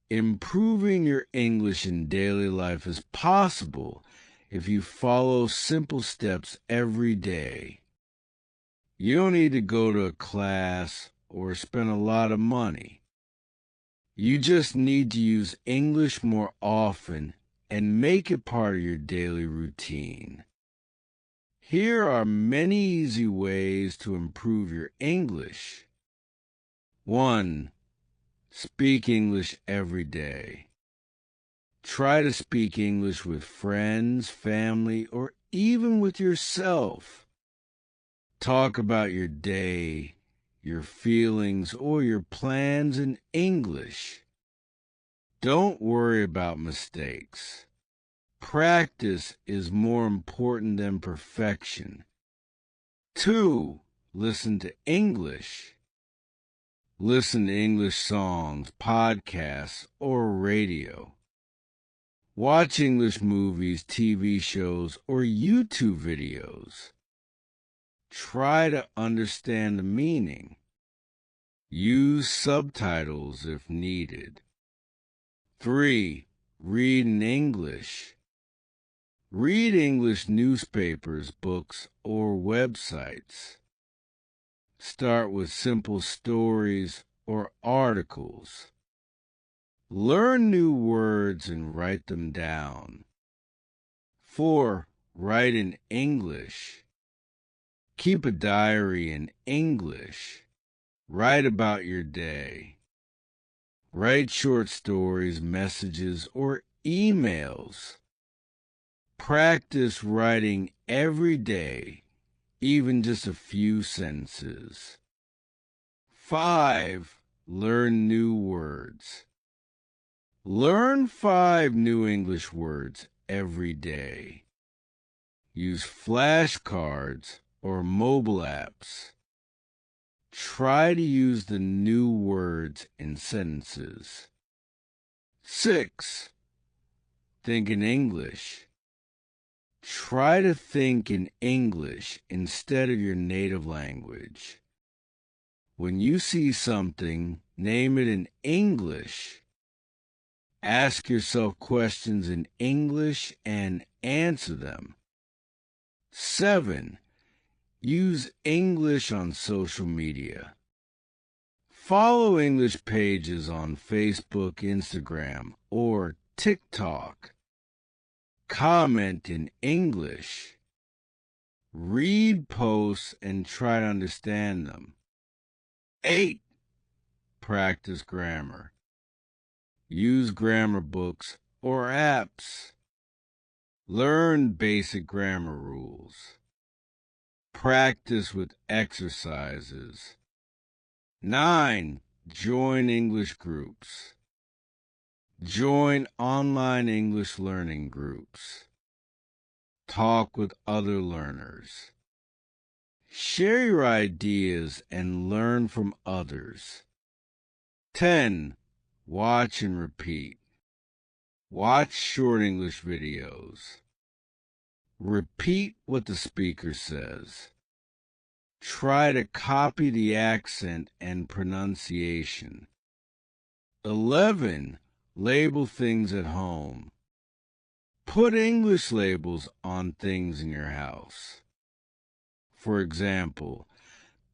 Improving your English in daily life is possible if you follow simple steps every day. You don't need to go to a class or spend a lot of money. You just need to use English more often and make it part of your daily routine. Here are many easy ways to improve your English. 1. Speak English every day. Try to speak English with friends, family, or even with yourself. Talk about your day, your feelings, or your plans in English. Don't worry about mistakes. Practice is more important than perfection. 2. Listen to English. Listen to English songs, podcasts, or radio. Watch English movies, TV shows, or YouTube videos. Try to understand the meaning. Use subtitles if needed. 3. Read in English. Read English newspapers, books, or websites. Start with simple stories or articles. Learn new words and write them down. 4. Write in English. Keep a diary in English. Write about your day. Write short stories, messages, or emails. Practice writing every day, even just a few sentences. 5. Learn new words. Learn 5 new English words every day. Use flashcards or mobile apps. Try to use the new words in sentences. 6. Think in English. Try to think in English instead of your native language. When you see something, name it in English. Ask yourself questions in English and answer them. 7. Use English on social media. Follow English pages on Facebook, Instagram, or TikTok. Comment in English. Read posts and try to understand them. 8. Practice grammar. Use grammar books or apps. Learn basic grammar rules. Practice with exercises. 9. Join English groups. Join online English learning groups. Talk with other learners. Share your ideas and learn from others. 10. Watch and repeat. Watch short English videos. Repeat what the speaker says. Try to copy the accent and pronunciation. 11. Label things at home. Put English labels on things in your house. For example,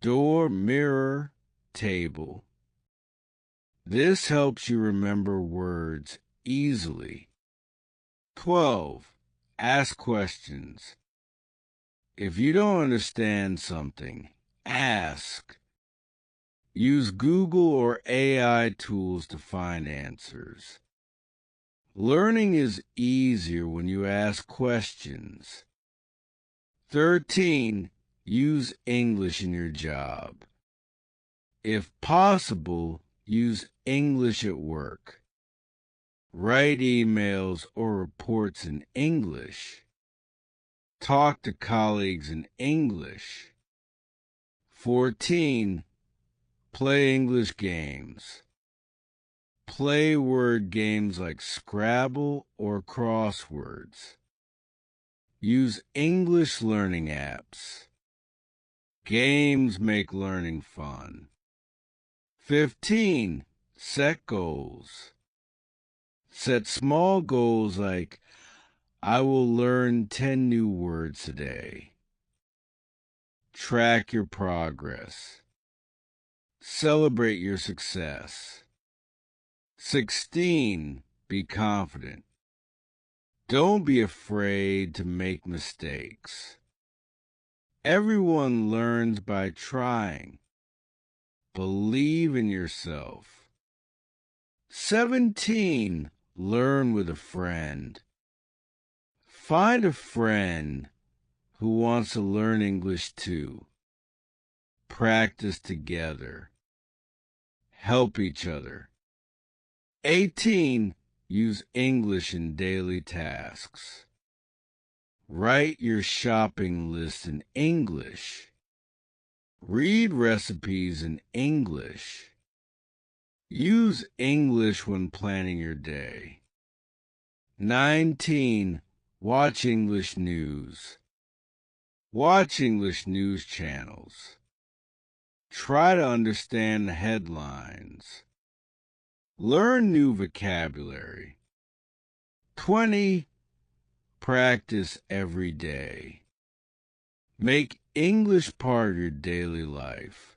door, mirror, table. This helps you remember words easily. 12. Ask questions. If you don't understand something, ask. Use Google or AI tools to find answers. Learning is easier when you ask questions. 13. Use English in your job. If possible, use English at work. Write emails or reports in English. Talk to colleagues in English. 14. Play English games. Play word games like Scrabble or crosswords. Use English learning apps. Games make learning fun. 15. Set goals. Set small goals like, I will learn 10 new words today. Track your progress. Celebrate your success. 16. Be confident. Don't be afraid to make mistakes. Everyone learns by trying. Believe in yourself. 17. Learn with a friend. Find a friend who wants to learn English too. Practice together. Help each other. 18. Use English in daily tasks. Write your shopping list in English. Read recipes in English. Use English when planning your day. 19. Watch English news. Watch English news channels. Try to understand the headlines. Learn new vocabulary. 20. Practice every day. Make English part of your daily life.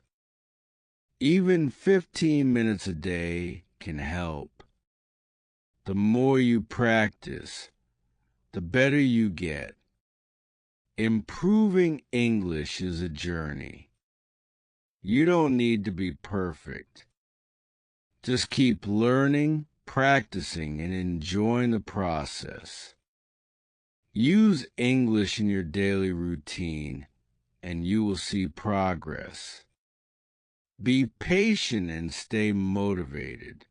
Even 15 minutes a day can help. The more you practice, the better you get. Improving English is a journey. You don't need to be perfect. Just keep learning, practicing, and enjoying the process. Use English in your daily routine, and you will see progress. Be patient and stay motivated.